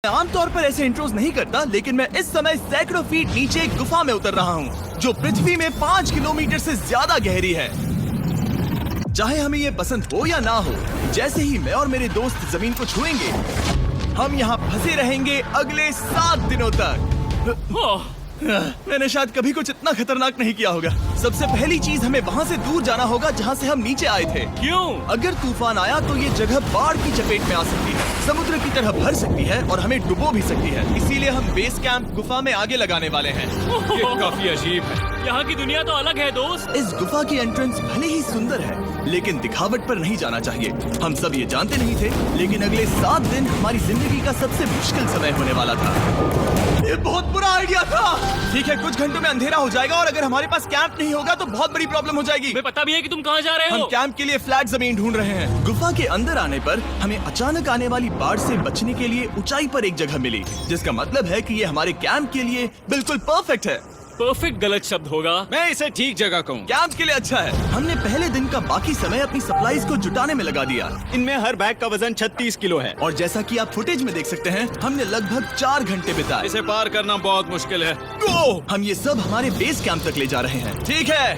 मैं आमतौर पर ऐसे इंट्रोज नहीं करता, लेकिन मैं इस समय सैकड़ों फीट नीचे एक गुफा में उतर रहा हूँ जो पृथ्वी में 5 किलोमीटर से ज्यादा गहरी है। चाहे हमें ये पसंद हो या ना हो, जैसे ही मैं और मेरे दोस्त जमीन को छुएंगे, हम यहाँ फंसे रहेंगे अगले 7 दिनों तक। मैंने शायद कभी कुछ इतना खतरनाक नहीं किया होगा। सबसे पहली चीज, हमें वहाँ से दूर जाना होगा जहाँ से हम नीचे आए थे। क्यों? अगर तूफान आया तो ये जगह बाढ़ की चपेट में आ सकती है, समुद्र की तरह भर सकती है और हमें डुबो भी सकती है। इसीलिए हम बेस कैंप गुफा में आगे लगाने वाले हैं। ये काफी अजीब है। यहाँ की दुनिया तो अलग है दोस्त। इस गुफा की एंट्रेंस भले ही सुंदर है, लेकिन दिखावट पर नहीं जाना चाहिए। हम सब ये जानते नहीं थे, लेकिन अगले 7 दिन हमारी जिंदगी का सबसे मुश्किल समय होने वाला था। ये बहुत बुरा आइडिया था। ठीक है, कुछ घंटों में अंधेरा हो जाएगा और अगर हमारे पास कैंप नहीं होगा तो बहुत बड़ी प्रॉब्लम हो जाएगी। हमें पता भी है कि तुम कहाँ जा रहे हो। हम कैंप के लिए फ्लैट जमीन ढूंढ रहे हैं। गुफा के अंदर आने पर हमें अचानक आने वाली बाढ़ से बचने के लिए ऊंचाई पर एक जगह मिली, जिसका मतलब है कि ये हमारे कैंप के लिए बिल्कुल परफेक्ट है। परफेक्ट गलत शब्द होगा। मैं इसे ठीक जगह कहूँ। कैंप के लिए अच्छा है। हमने पहले दिन का बाकी समय अपनी सप्लाईज को जुटाने में लगा दिया। इनमें हर बैग का वजन 36 किलो है। और जैसा कि आप फुटेज में देख सकते हैं, हमने लगभग 4 घंटे बिताए। इसे पार करना बहुत मुश्किल है। हम ये सब हमारे बेस कैंप तक ले जा रहे हैं। ठीक है,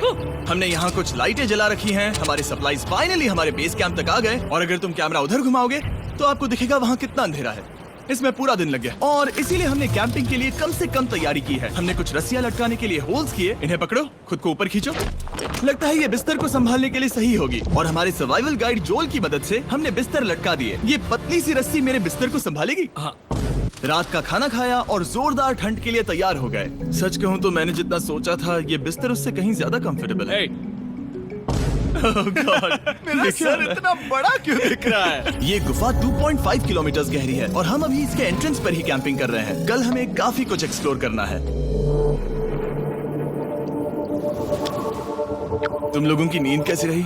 हमने यहाँ कुछ लाइटें जला रखी हैं। हमारे सप्लाईज फाइनली हमारे बेस कैंप तक आ गए। और अगर तुम कैमरा उधर घुमाओगे तो आपको दिखेगा वहाँ कितना अंधेरा है। इसमें पूरा दिन लग गया और इसीलिए हमने कैंपिंग के लिए कम से कम तैयारी की है। हमने कुछ रस्सियां लटकाने के लिए होल्स किए। इन्हें पकड़ो, खुद को ऊपर खींचो। लगता है ये बिस्तर को संभालने के लिए सही होगी। और हमारे सर्वाइवल गाइड जोल की मदद से हमने बिस्तर लटका दिए। ये पतली सी रस्सी मेरे बिस्तर को संभालेगी। हाँ। रात का खाना खाया और जोरदार ठंड के लिए तैयार हो गए। सच कहूँ तो मैंने जितना सोचा था, ये बिस्तर उससे कहीं ज्यादा कंफर्टेबल है। Oh God, मेरा सर इतना बड़ा क्यों दिख रहा है? ये गुफा 2.5 किलोमीटर गहरी है और हम अभी इसके एंट्रेंस पर ही कैंपिंग कर रहे हैं। कल हमें काफी कुछ एक्सप्लोर करना है। तुम लोगों की नींद कैसी रही?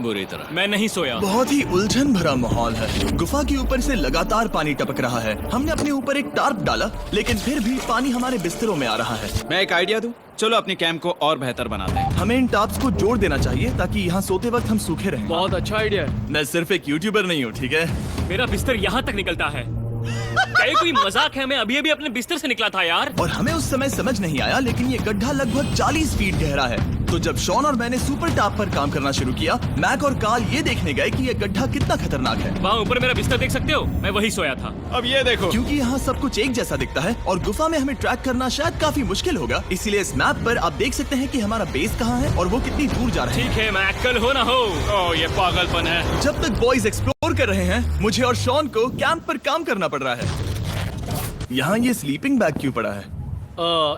बुरी तरह। मैं नहीं सोया। बहुत ही उलझन भरा माहौल है। गुफा के ऊपर से लगातार पानी टपक रहा है। हमने अपने ऊपर एक टार्प डाला, लेकिन फिर भी पानी हमारे बिस्तरों में आ रहा है। मैं एक आइडिया दूं? चलो अपने कैंप को और बेहतर बनाते हैं। हमें इन टार्प्स को जोड़ देना चाहिए ताकि यहाँ सोते वक्त हम सूखे रहें। बहुत अच्छा आइडिया है। मैं सिर्फ एक यूट्यूबर नहीं हूँ, ठीक है? मेरा बिस्तर यहाँ तक निकलता है। क्या ये कोई मजाक है? मैं अभी अभी अपने बिस्तर से निकला था यार। और हमें उस समय समझ नहीं आया, लेकिन ये गड्ढा लगभग 40 फीट गहरा है। तो जब शॉन और मैंने सुपर टॉप पर काम करना शुरू किया, मैक और कार्ल ये देखने गए कि ये गड्ढा कितना खतरनाक है। वहाँ ऊपर मेरा बिस्तर देख सकते हो? मैं वही सोया था। अब ये देखो, क्योंकि यहाँ सब कुछ एक जैसा दिखता है और गुफा में हमें ट्रैक करना शायद काफी मुश्किल होगा, इसीलिए इस मैप पर आप देख सकते हैं कि हमारा बेस कहाँ है और वो कितनी दूर जा रहा है। ठीक है, मैं कल हो ना हो। ओह, ये पागलपन है। जब तक बॉयज एक्सप्लोर कर रहे हैं, मुझे और शॉन को कैंप पर काम करना पड़ रहा है। यहाँ ये स्लीपिंग बैग क्यों पड़ा है?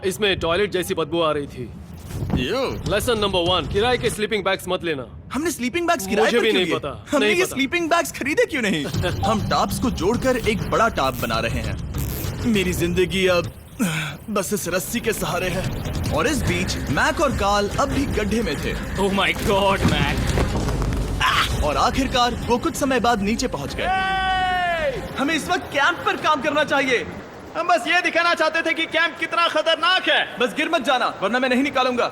इसमें टॉयलेट जैसी बदबू आ रही थी। लेसन नंबर 1, किराए के स्लीपिंग बैग्स मत लेना। हमने स्लीपिंग बैग्स किराए मुझे पर भी क्यों नहीं लिए? पता, हमने नहीं ये पता। स्लीपिंग बैग्स खरीदे क्यों नहीं? हम टॉप्स को जोड़कर एक बड़ा टॉप बना रहे हैं। मेरी जिंदगी अब बस इस रस्सी के सहारे है। और इस बीच मैक और कार्ल अब भी गड्ढे में थे। Oh my god Mac. और आखिरकार वो कुछ समय बाद नीचे पहुंच गए। हमें इस वक्त कैंप पर काम करना चाहिए। हम बस ये दिखाना चाहते थे कि कैंप कितना खतरनाक है। बस गिर मत जाना, वरना मैं नहीं निकालूंगा।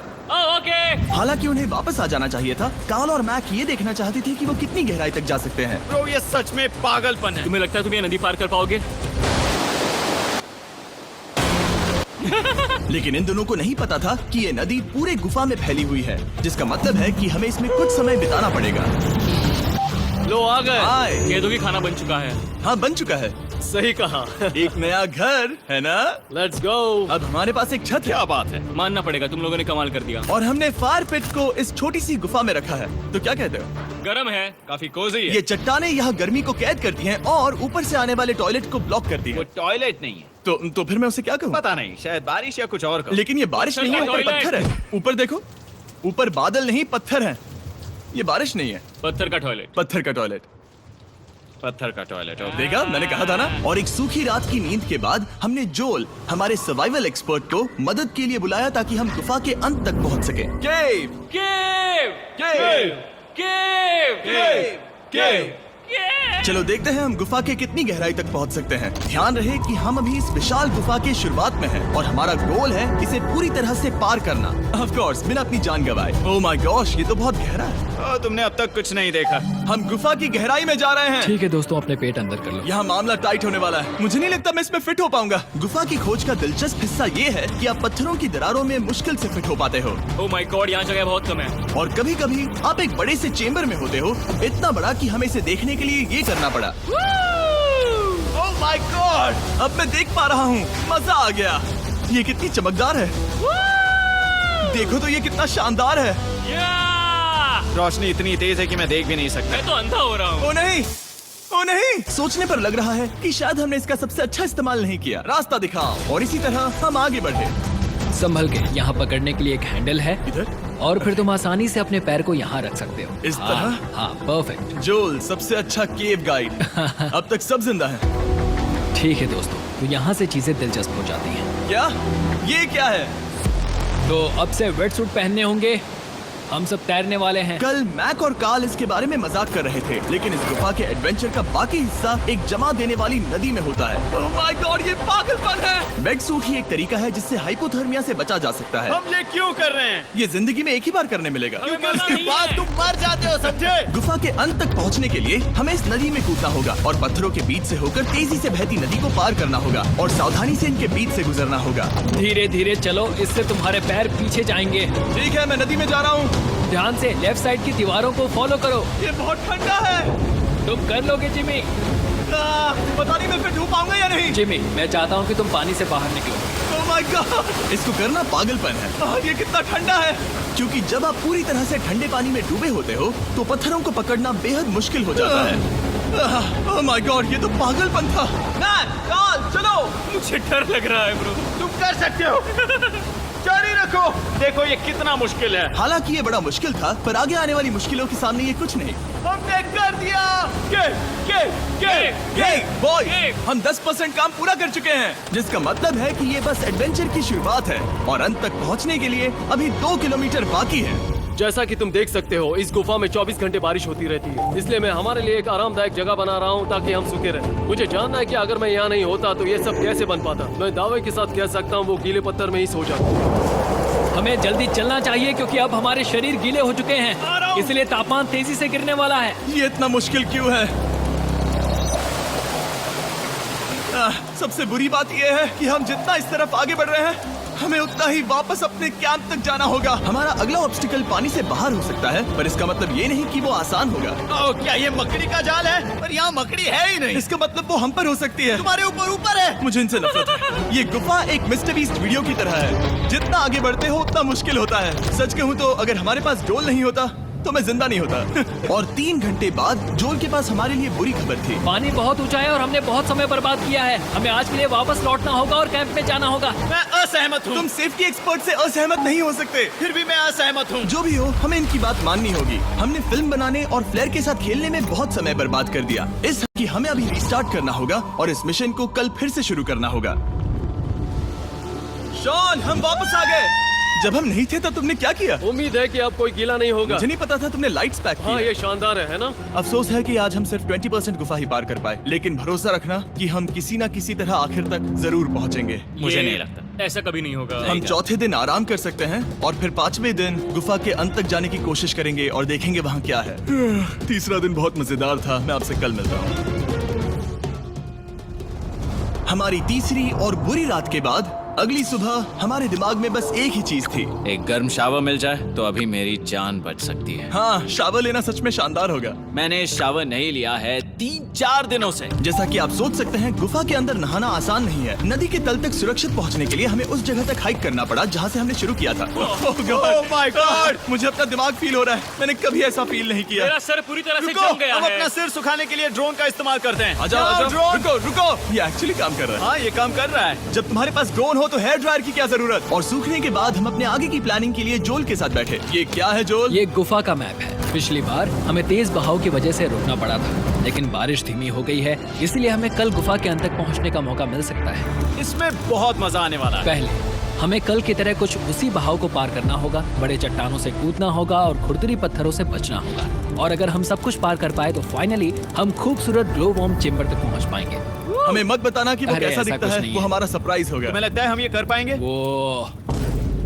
ओके। हालांकि उन्हें वापस आ जाना चाहिए था। कार्ल और मैक ये देखना चाहते थे कि वो कितनी गहराई तक जा सकते हैं। ब्रो, ये सच में पागलपन है। तुम्हें लगता है तुम ये नदी पार कर पाओगे? लेकिन इन दोनों को नहीं पता था कि ये नदी पूरे गुफा में फैली हुई है, जिसका मतलब है कि हमें इसमें कुछ समय बिताना पड़ेगा। लो आ गए। आए। कह दो कि खाना बन चुका है। हाँ, बन चुका है। सही कहा। एक नया घर है ना? Let's go. अब हमारे पास एक छत है। क्या बात है। मानना पड़ेगा, तुम लोगों ने कमाल कर दिया। और हमने फायर पिट को इस छोटी सी गुफा में रखा है। तो क्या कहते हो? गरम है। काफी कोजी है। ये चट्टानें यहाँ गर्मी को कैद करती हैं और ऊपर से आने वाले टॉयलेट को ब्लॉक करती वो हैं। टॉयलेट नहीं है। तो फिर मैं उसे क्या कहूँ? पता नहीं, शायद बारिश या कुछ और कहो। लेकिन ये बारिश नहीं है, ऊपर टॉयलेट। पत्थर है। ऊपर देखो, ऊपर बादल नहीं पत्थर है। ये बारिश नहीं है, पत्थर का टॉयलेट। पत्थर का टॉयलेट। पत्थर का टॉयलेट। देखा, मैंने कहा था ना। और एक सूखी रात की नींद के बाद हमने जोल, हमारे सर्वाइवल एक्सपर्ट को मदद के लिए बुलाया ताकि हम गुफा के अंत तक पहुंच सके। केव, केव, केव, केव, केव, केव। केव। चलो देखते हैं हम गुफा के कितनी गहराई तक पहुंच सकते हैं। ध्यान रहे कि हम अभी इस विशाल गुफा के शुरुआत में हैं और हमारा गोल है इसे पूरी तरह से पार करना। ऑफ कोर्स, बिना अपनी जान गंवाए। ओह माय गॉश, ये तो बहुत गहरा है। तुमने अब तक कुछ नहीं देखा। हम गुफा की गहराई में जा रहे हैं। ठीक है दोस्तों, अपने पेट अंदर कर लो। यहाँ मामला टाइट होने वाला है। मुझे नहीं लगता मैं इसमें फिट हो पाऊंगा। गुफा की खोज का दिलचस्प हिस्सा ये है कि आप पत्थरों की दरारों में मुश्किल से फिट हो पाते हो, ओह माय गॉड, यहाँ जगह बहुत कम है। और कभी कभी आप एक बड़े से चेम्बर में होते हो, इतना बड़ा कि हमें इसे देखने के लिए ये करना पड़ा। ओह माय गॉड, अब मैं देख पा रहा हूँ। मजा आ गया। ये कितनी चमकदार है। देखो तो ये कितना शानदार है। या! रोशनी इतनी तेज है कि मैं देख भी नहीं सकता। मैं तो अंधा हो रहा हूँ। ओ नहीं, ओ नहीं, सोचने पर लग रहा है कि शायद हमने इसका सबसे अच्छा इस्तेमाल नहीं किया। रास्ता दिखाओ। और इसी तरह हम आगे बढ़े। संभल के, यहाँ पकड़ने के लिए एक हैंडल है इधर और फिर तुम आसानी से अपने पैर को यहाँ रख सकते हो। इस तरह? हाँ, हाँ, परफेक्ट। जोल सबसे अच्छा केव गाइड। अब तक सब जिंदा हैं। ठीक है दोस्तों, तो यहाँ से चीजें दिलचस्प हो जाती हैं। क्या? ये क्या है? तो अब से वेट सूट पहनने होंगे। हम सब तैरने वाले हैं। कल मैक और कार्ल इसके बारे में मजाक कर रहे थे, लेकिन इस गुफा के एडवेंचर का बाकी हिस्सा एक जमा देने वाली नदी में होता है। ओह माय गॉड, ये पागलपन है। वेट सूट ही एक तरीका है जिससे हाइपोथर्मिया से बचा जा सकता है। हम ये क्यों कर रहे हैं? ये जिंदगी में एक ही बार करने मिलेगा। हमें मजा उसके नहीं बाद है। तुम मर जाते हो, समझे? गुफा के अंत तक पहुंचने के लिए हमें इस नदी में कूदना होगा और पत्थरों के बीच से होकर तेजी से बहती नदी को पार करना होगा और सावधानी से इनके बीच से गुजरना होगा। धीरे धीरे चलो, इससे तुम्हारे पैर पीछे जाएंगे। ठीक है, मैं नदी में जा रहा हूँ। ध्यान से लेफ्ट साइड की दीवारों को फॉलो करो। ये बहुत ठंडा है। तुम कर लोगे जिमी। पता नहीं मैं फिर डूब पाऊंगा या नहीं। जिमी, मैं चाहता हूँ कि तुम पानी से बाहर निकलो। ओह माय गॉड, इसको करना पागलपन है। ये कितना ठंडा है। क्योंकि जब आप पूरी तरह से ठंडे पानी में डूबे होते हो तो पत्थरों को पकड़ना बेहद मुश्किल हो जाता है। ओह माय गॉड, ये तो पागलपन था। कार्ल, चलो। मुझे डर लग रहा है ब्रो। तुम कर सकते हो। जारी रखो। देखो ये कितना मुश्किल है। हालांकि ये बड़ा मुश्किल था, पर आगे आने वाली मुश्किलों के सामने ये कुछ नहीं। हमने कर दिया। बॉय, हम 10% काम पूरा कर चुके हैं, जिसका मतलब है कि ये बस एडवेंचर की शुरुआत है और अंत तक पहुंचने के लिए अभी 2 किलोमीटर बाकी है। जैसा कि तुम देख सकते हो, इस गुफा में 24 घंटे बारिश होती रहती है, इसलिए मैं हमारे लिए एक आरामदायक जगह बना रहा हूँ ताकि हम सूखे रहें। मुझे जानना है कि अगर मैं यहाँ नहीं होता तो ये सब कैसे बन पाता। मैं दावे के साथ कह सकता हूँ वो गीले पत्थर में ही सो जाता। हमें जल्दी चलना चाहिए क्योंकि अब हमारे शरीर गीले हो चुके हैं, इसलिए तापमान तेजी से गिरने वाला है। ये इतना मुश्किल क्यों है? सबसे बुरी बात यह है कि हम जितना इस तरफ आगे बढ़ रहे हैं, हमें उतना ही वापस अपने कैंप तक जाना होगा। हमारा अगला ऑब्स्टिकल पानी से बाहर हो सकता है, पर इसका मतलब ये नहीं कि वो आसान होगा। ओह, क्या ये मकड़ी का जाल है? पर यहाँ मकड़ी है ही नहीं। इसका मतलब वो हम पर हो सकती है। तुम्हारे ऊपर है। मुझे इनसे नफरत है। ये गुफा एक मिस्टर बीस्ट वीडियो की तरह है। जितना आगे बढ़ते हो उतना मुश्किल होता है। सच कहूँ तो अगर हमारे पास जोल नहीं होता तो मैं जिंदा नहीं होता। और 3 घंटे बाद जोल के पास हमारे लिए बुरी खबर थी। पानी बहुत ऊंचा है और हमने बहुत समय बर्बाद किया है। हमें आज के लिए वापस लौटना होगा और कैंप में जाना होगा। मैं असहमत हूँ। तुम सेफ्टी एक्सपर्ट से असहमत नहीं हो सकते। फिर भी मैं असहमत हूँ। जो भी हो, हमें इनकी बात माननी होगी। हमने फिल्म बनाने और फ्लेयर के साथ खेलने में बहुत समय बर्बाद कर दिया। इस कि हमें अभी रिस्टार्ट करना होगा और इस मिशन को कल फिर से शुरू करना होगा। शॉन, हम वापस आ गए। जब हम नहीं थे तब तुमने क्या किया? उम्मीद है कि अब कोई गीला नहीं होगा। मुझे नहीं पता था तुमने लाइट्स पैक हाँ, की। ये शानदार है ना? अफसोस है कि आज हम सिर्फ 20% गुफा ही पार कर पाए, लेकिन भरोसा रखना कि हम किसी न किसी तरह आखिर तक जरूर पहुंचेंगे। मुझे नहीं लगता ऐसा कभी नहीं होगा। हम चौथे दिन आराम कर सकते हैं और फिर 5वें दिन गुफा के अंत तक जाने की कोशिश करेंगे और देखेंगे वहाँ क्या है। तीसरा दिन बहुत मजेदार था। मैं आपसे कल मिलता हूँ। हमारी तीसरी और बुरी रात के बाद अगली सुबह हमारे दिमाग में बस एक ही चीज थी। एक गर्म शावर मिल जाए तो अभी मेरी जान बच सकती है। हाँ, शावर लेना सच में शानदार होगा। मैंने शावर नहीं लिया है 3-4 दिनों से। जैसा कि आप सोच सकते हैं, गुफा के अंदर नहाना आसान नहीं है। नदी के तल तक सुरक्षित पहुंचने के लिए हमें उस जगह तक हाइक करना पड़ा जहाँ से हमने शुरू किया था। Oh my God! मुझे अपना दिमाग फील हो रहा है। मैंने कभी ऐसा फील नहीं किया। मेरा सर पूरी तरह से रुको, जम गया हम है। अपना सिर सुखाने के लिए ड्रोन का इस्तेमाल करते हैं। आजाओ, आजाओ, ड्रोन। रुको। ये एक्चुअली काम कर रहा है। हाँ, ये काम कर रहा है। जब तुम्हारे पास ड्रोन हो तो हेयर ड्रायर की क्या जरूरत। और सूखने के बाद हम अपने आगे की प्लानिंग के लिए जोल के साथ बैठे। ये क्या है जोल? ये गुफा का मैप है। पिछली बार हमें तेज बहाव की वजह से रुकना पड़ा था, लेकिन बारिश धीमी हो गई है, इसलिए हमें कल गुफा के अंत तक पहुंचने का मौका मिल सकता है। इसमें बहुत मजा आने वाला है। पहले हमें कल की तरह कुछ उसी बहाव को पार करना होगा, बड़े चट्टानों से कूदना होगा और खुरदरी पत्थरों से बचना होगा। और अगर हम सब कुछ पार कर पाए तो फाइनली हम खूबसूरत ग्लो वार्म चेम्बर तक पहुंच पाएंगे। हमें मत बताना कि वो अरे, कैसा ऐसा दिखता कुछ है। नहीं वो है। हमारा सरप्राइज होगा। तुम्हें लगता है हम ये कर पाएंगे? वो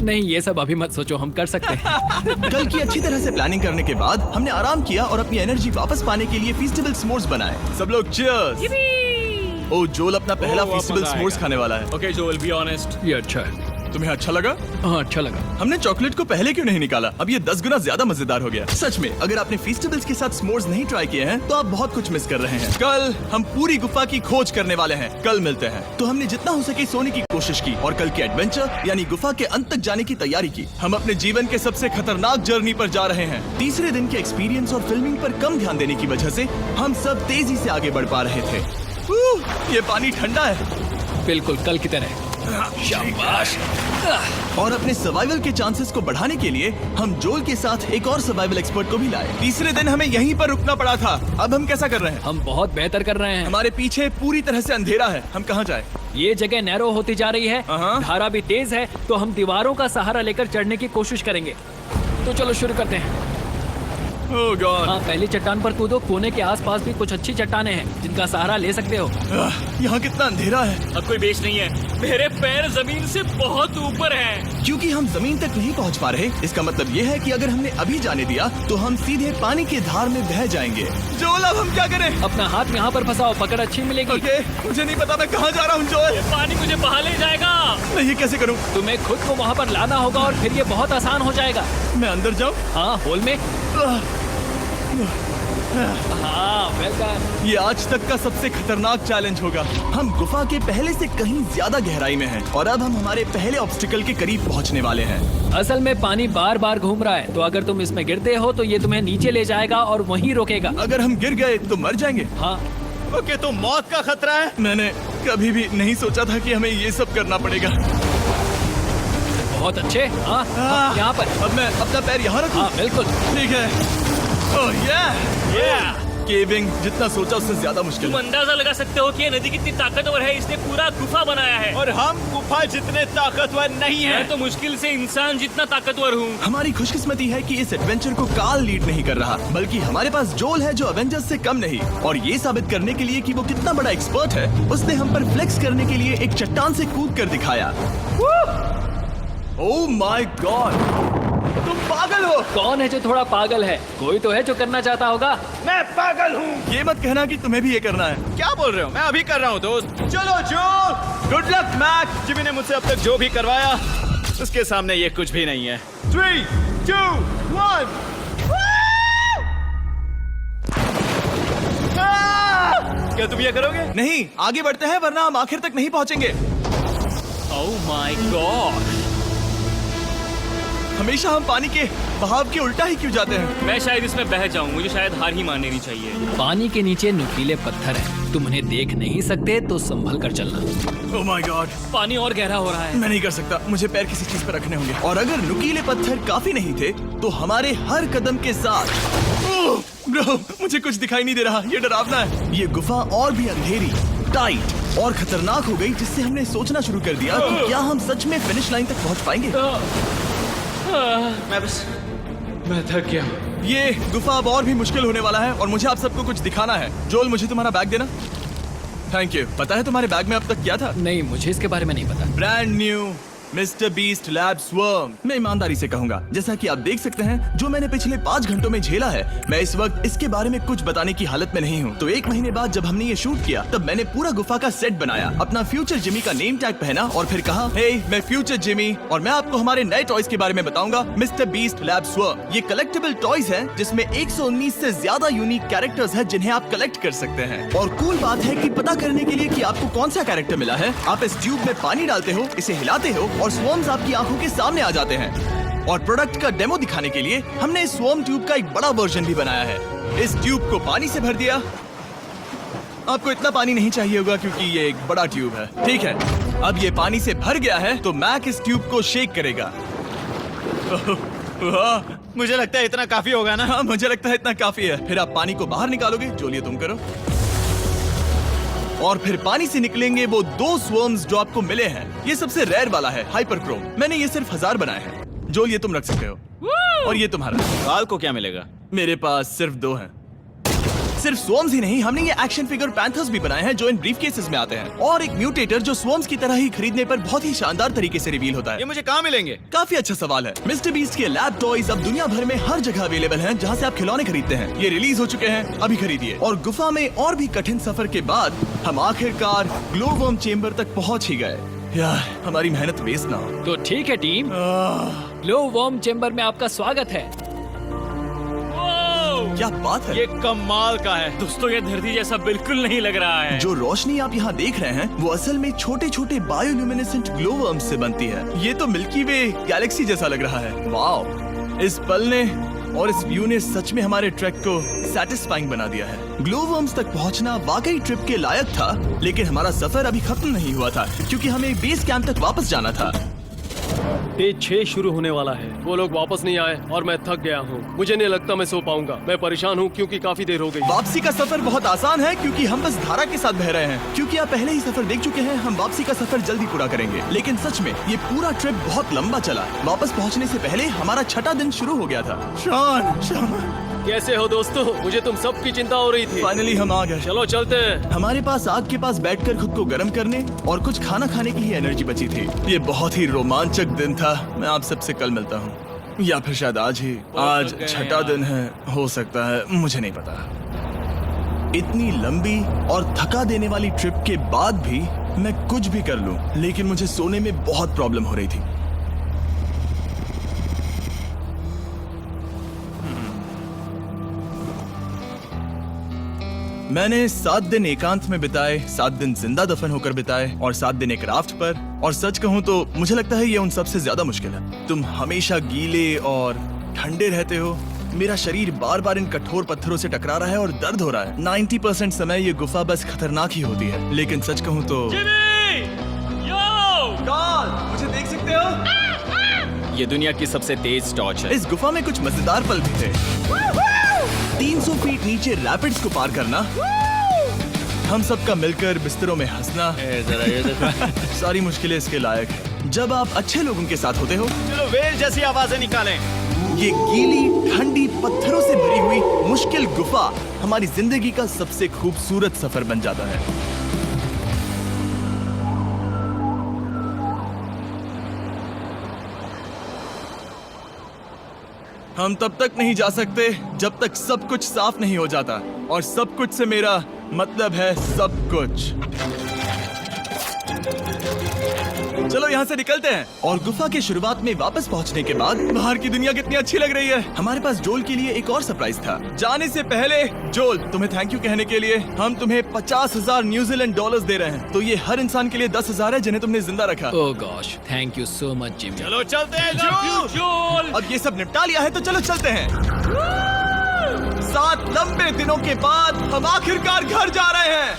नहीं, ये सब अभी मत सोचो, हम कर सकते हैं। कल की अच्छी तरह से प्लानिंग करने के बाद हमने आराम किया और अपनी एनर्जी वापस पाने के लिए फीस्टेबल स्मोर्स बनाए। सब लोग चीयर्स। ओ, जोल अपना पहला बहुत फीस्टेबल मजा स्मोर्स आएगा। खाने वाला है। Okay Joel, be honest. ये अच्छा है। तुम्हें अच्छा लगा? हाँ, अच्छा लगा। हमने चॉकलेट को पहले क्यों नहीं निकाला? अब ये 10 गुना ज्यादा मजेदार हो गया। सच में, अगर आपने फीस्टेबल्स के साथ स्मोर्स नहीं ट्राई किए हैं तो आप बहुत कुछ मिस कर रहे हैं। कल हम पूरी गुफा की खोज करने वाले हैं। कल मिलते हैं। तो हमने जितना हो सके सोने की कोशिश की और कल के एडवेंचर यानी गुफा के अंत तक जाने की तैयारी की। हम अपने जीवन के सबसे खतरनाक जर्नी पर जा रहे हैं। तीसरे दिन के एक्सपीरियंस और फिल्मिंग पर कम ध्यान देने की वजह से हम सब तेजी से आगे बढ़ पा रहे थे। ये पानी ठंडा है। बिल्कुल कल की तरह। शाबाश। और अपने सर्वाइवल के चांसेस को बढ़ाने के लिए हम जोल के साथ एक और सर्वाइवल एक्सपर्ट को भी लाए। तीसरे दिन हमें यहीं पर रुकना पड़ा था। अब हम कैसा कर रहे हैं? हम बहुत बेहतर कर रहे हैं। हमारे पीछे पूरी तरह से अंधेरा है। हम कहाँ जाए? ये जगह नैरो होती जा रही है, हाँ। धारा भी तेज है, तो हम दीवारों का सहारा लेकर चढ़ने की कोशिश करेंगे। तो चलो शुरू करते हैं। ओह गॉड। हाँ, पहली चट्टान पर कूदो। कोने के आसपास भी कुछ अच्छी चट्टानें हैं जिनका सहारा ले सकते हो। यहाँ कितना अंधेरा है। अब कोई बेस नहीं है। मेरे पैर जमीन से बहुत ऊपर हैं। क्योंकि हम जमीन तक नहीं पहुँच पा रहे, इसका मतलब ये है कि अगर हमने अभी जाने दिया तो हम सीधे पानी के धार में बह जाएंगे। जोल, अब हम क्या करें? अपना हाथ यहाँ पर फंसाओ, पकड़ अच्छी मिलेगी। ओके, मुझे नहीं पता मैं कहाँ जा रहा हूँ जोल। पानी मुझे बहा ले जाएगा। मैं ये कैसे करूँ? तुम्हें खुद को वहाँ पर लाना होगा और फिर ये बहुत आसान हो जाएगा। मैं अंदर जाऊँ? हाँ, होल में। हाँ, वेलकम। ये आज तक का सबसे खतरनाक चैलेंज होगा। हम गुफा के पहले से कहीं ज्यादा गहराई में हैं और अब हम हमारे पहले ऑब्स्टिकल के करीब पहुंचने वाले हैं। असल में पानी बार बार घूम रहा है, तो अगर तुम इसमें गिरते हो तो ये तुम्हें नीचे ले जाएगा और वहीं रोकेगा। अगर हम गिर गए तो मर जाएंगे। हाँ, ओके, तो मौत का खतरा है। मैंने कभी भी नहीं सोचा था कि हमें ये सब करना पड़ेगा। बहुत अच्छे। हाँ, यहाँ पर। अब मैं अपना पैर यहाँ रखूं? हाँ, बिल्कुल। ठीक है। ओह yeah! केविंग जितना सोचा उससे ज्यादा मुश्किल तुम है। अंदाजा लगा सकते हो कि ये नदी कितनी ताकतवर है। इसने पूरा गुफा बनाया है। और हम गुफा जितने ताकतवर नहीं मैं है। तो मुश्किल से इंसान जितना ताकतवर हूँ। हमारी खुशकिस्मती है कि इस एडवेंचर को काल लीड नहीं कर रहा, बल्कि हमारे पास जोल है जो अवेंजर्स से कम नहीं। और ये साबित करने के लिए कि वो कितना बड़ा एक्सपर्ट है, उसने हम पर फ्लेक्स करने के लिए एक चट्टान से कूद कर दिखाया। ओह माय गॉड, तुम पागल हो। कौन है जो थोड़ा पागल है? कोई तो है जो करना चाहता होगा। मैं पागल हूँ। ये मत कहना कि तुम्हें भी ये करना है। क्या बोल रहे हो? मैं अभी कर रहा हूँ दोस्त। चलो जो, गुड लक मैक। जिमी ने मुझसे अब तक जो भी करवाया उसके सामने ये कुछ भी नहीं है। 3, 2, 1। क्या तुम ये करोगे? नहीं, आगे बढ़ते हैं वरना हम आखिर तक नहीं पहुंचेंगे। ओह माय गॉड। हमेशा हम पानी के बहाव के उल्टा ही क्यों जाते हैं? मैं शायद इसमें बह जाऊं। मुझे शायद हार ही मान लेनी चाहिए। पानी के नीचे नुकीले पत्थर हैं। तुम उन्हें देख नहीं सकते तो संभल कर चलना। ओह माय गॉड, पानी और गहरा हो रहा है। मैं नहीं कर सकता। मुझे पैर किसी चीज पर रखने होंगे। और अगर नुकीले पत्थर काफी नहीं थे तो हमारे हर कदम के साथ ब्रो, मुझे कुछ दिखाई नहीं दे रहा। ये डरावना है। ये गुफा और भी अंधेरी, टाइट और खतरनाक हो गई, जिससे हमने सोचना शुरू कर दिया कि क्या हम सच में फिनिश लाइन तक पहुंच पाएंगे। मैं थक गया। ये गुफा अब और भी मुश्किल होने वाला है और मुझे आप सबको कुछ दिखाना है। जोल, मुझे तुम्हारा बैग देना। Thank you. पता है तुम्हारे बैग में अब तक क्या था? नहीं, मुझे इसके बारे में नहीं पता। Brand new mister beast lab swarm. मैं ईमानदारी से कहूंगा, जैसा कि आप देख सकते हैं, जो मैंने पिछले 5 घंटों में झेला है, मैं इस वक्त इसके बारे में कुछ बताने की हालत में नहीं हूँ। तो 1 महीने बाद जब हमने ये शूट किया, तब मैंने पूरा गुफा का सेट बनाया, अपना फ्यूचर जिमी का नेम टैग पहना और फिर कहा, हे मैं फ्यूचर जिमी और मैं आपको हमारे नए टॉयज के बारे में बताऊंगा, मिस्टर बीस्ट लैब स्वर्म। ये कलेक्टेबल टॉयज हैं जिसमें 119 से ज्यादा यूनिक कैरेक्टर्स हैं जिन्हें आप कलेक्ट कर सकते हैं। और कूल बात है कि पता करने के लिए कि आपको कौन सा कैरेक्टर मिला है, आप इस ट्यूब में पानी डालते हो, इसे हिलाते हो और स्वर्म्स आपकी आंखों के सामने आ जाते हैं। और प्रोडक्ट का डेमो दिखाने के लिए हमने इस स्वॉर्म ट्यूब का एक बड़ा वर्जन भी बनाया है। इस ट्यूब को पानी से भर दिया। आपको इतना पानी नहीं चाहिए होगा क्योंकि ये एक बड़ा ट्यूब है। ठीक है, अब ये पानी से भर गया है तो मैक इस ट्यूब को शेक करेगा। मुझे लगता है इतना काफी होगा ना? हाँ, मुझे लगता है इतना काफी है। फिर आप पानी को बाहर निकालोगे। जोलिए तुम करो। और फिर पानी से निकलेंगे वो 2 स्वर्म्स जो आपको मिले हैं। ये सबसे रेयर वाला है, हाइपरक्रोम। मैंने ये सिर्फ 1000 बनाए हैं। जो ये तुम रख सकते हो और ये तुम्हारा। काल को क्या मिलेगा? मेरे पास सिर्फ 2 हैं। सिर्फ स्वॉर्म्स ही नहीं, हमने ये एक्शन फिगर पैंथर्स भी बनाए हैं जो इन ब्रीफ केसेस में आते हैं, और एक म्यूटेटर जो स्वॉर्म्स की तरह ही खरीदने पर बहुत ही शानदार तरीके से रिवील होता ये है। मुझे कहाँ मिलेंगे? काफी अच्छा सवाल है। मिस्टर बीस्ट के लैब टॉयज अब दुनिया भर में हर जगह अवेलेबल हैं जहां से आप खिलौने खरीदते हैं। ये रिलीज हो चुके हैं, अभी खरीदिए। और गुफा में और भी कठिन सफर के बाद हम आखिरकार ग्लो वर्म चेम्बर तक पहुंच ही गए। यार, हमारी मेहनत वेस्ट ना हो। तो ठीक है टीम, ग्लो वर्म चेम्बर में आपका स्वागत है। क्या बात है, ये कमाल का है। दोस्तों ये धरती जैसा बिल्कुल नहीं लग रहा है। जो रोशनी आप यहाँ देख रहे हैं वो असल में छोटे छोटे बायोल्यूमिनेसेंट ग्लो वर्म्स से बनती है। ये तो मिल्की वे गैलेक्सी जैसा लग रहा है। वाओ, इस पल ने और इस व्यू ने सच में हमारे ट्रैक को सैटिस्फाइंग बना दिया है। ग्लो वर्म्स तक पहुंचना वाकई ट्रिप के लायक था, लेकिन हमारा सफर अभी खत्म नहीं हुआ था क्योंकि हमें बेस कैंप तक वापस जाना था। डे 6 शुरू होने वाला है। वो लोग वापस नहीं आए और मैं थक गया हूँ। मुझे नहीं लगता मैं सो पाऊंगा। मैं परेशान हूँ क्योंकि काफी देर हो गई। वापसी का सफर बहुत आसान है क्योंकि हम बस धारा के साथ बह रहे हैं। क्योंकि आप पहले ही सफर देख चुके हैं, हम वापसी का सफर जल्दी पूरा करेंगे। लेकिन सच में ये पूरा ट्रिप बहुत लंबा चला। वापस पहुंचने से पहले हमारा 6वां दिन शुरू हो गया था। शान, कैसे हो दोस्तों? मुझे तुम सबकी चिंता हो रही थी। फाइनली हम आ गए। चलो चलते हैं। हमारे पास आग के पास बैठकर खुद को गर्म करने और कुछ खाना खाने की ही एनर्जी बची थी। ये बहुत ही रोमांचक दिन था। मैं आप सबसे कल मिलता हूँ, या फिर शायद आज ही। आज 6वां दिन है, हो सकता है, मुझे नहीं पता। इतनी लंबी और थका देने वाली ट्रिप के बाद भी मैं कुछ भी कर लूं, लेकिन मुझे सोने में बहुत प्रॉब्लम हो रही थी। मैंने 7 दिन एकांत में बिताए, 7 दिन जिंदा दफन होकर बिताए और 7 दिन एक राफ्ट पर। और सच कहूं तो मुझे लगता है ये उन सबसे ज्यादा मुश्किल है। तुम हमेशा गीले और ठंडे रहते हो। मेरा शरीर बार बार इन कठोर पत्थरों से टकरा रहा है और दर्द हो रहा है। 90% समय ये गुफा बस खतरनाक ही होती है। लेकिन सच कहूं तो मुझे देख सकते हो, ये दुनिया की सबसे तेज टॉर्च है। इस गुफा में कुछ मजेदार पल भी थे। 300 फीट नीचे रैपिड्स को पार करना, हम सबका मिलकर बिस्तरों में हंसना, सारी मुश्किलें इसके लायक है जब आप अच्छे लोगों के साथ होते हो। चलो वेल जैसी आवाजें निकालें। ये गीली ठंडी पत्थरों से भरी हुई मुश्किल गुफा हमारी जिंदगी का सबसे खूबसूरत सफर बन जाता है। हम तब तक नहीं जा सकते जब तक सब कुछ साफ नहीं हो जाता, और सब कुछ से मेरा मतलब है सब कुछ। चलो यहाँ से निकलते हैं। और गुफा के शुरुआत में वापस पहुँचने के बाद बाहर की दुनिया कितनी अच्छी लग रही है। हमारे पास जोल के लिए एक और सरप्राइज था। जाने से पहले जोल, तुम्हें थैंक यू कहने के लिए हम तुम्हें 50,000 न्यूजीलैंड डॉलर्स दे रहे हैं। तो ये हर इंसान के लिए 10,000 है जिन्हें तुमने जिंदा रखा। Oh gosh, thank you so much Jimmy. चलो चलते हैं जोल। अब ये सब निपटा लिया है तो चलो चलते हैं। 7 लंबे दिनों के बाद हम आखिरकार घर जा रहे हैं।